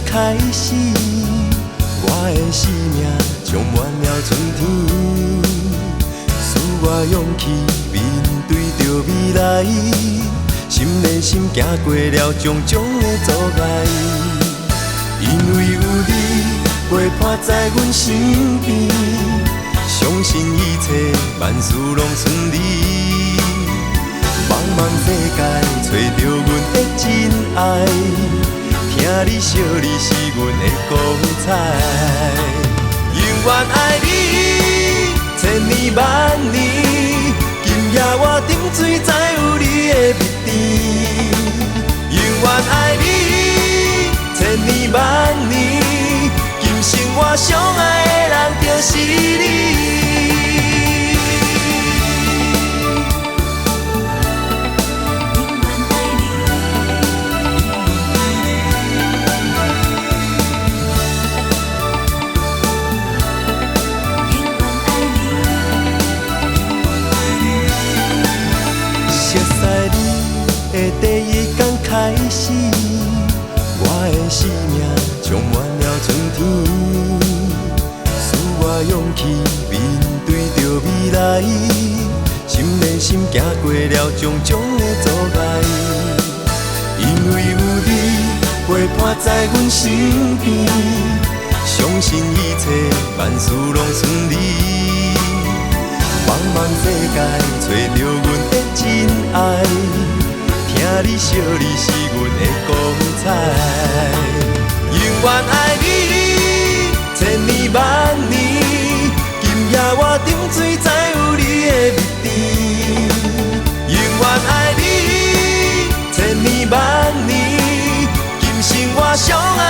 开始，我的生命充满了春天，赐我勇气面对着未来，心连心行过了种种的阻碍，因为有你陪伴在阮身边，相信一切万事拢顺利。茫茫世界找着阮的真爱，听你笑你是阮的光彩。永远爱你，千年万年，今夜我沉醉在有你的蜜甜。永远爱你，千年万年，今生我上爱的人就是你。第一天开始，我的生命充满了春天，赐我勇气面对着未来，心连心行过了种种的阻碍，因为有你陪伴在阮身边，相信一切万事拢顺利。茫茫世界找着阮的真爱，听你笑，你是阮的光彩。永远爱你，千年万年，今夜我沉醉在有你的蜜甜。永远爱你，千年万年，今生我上爱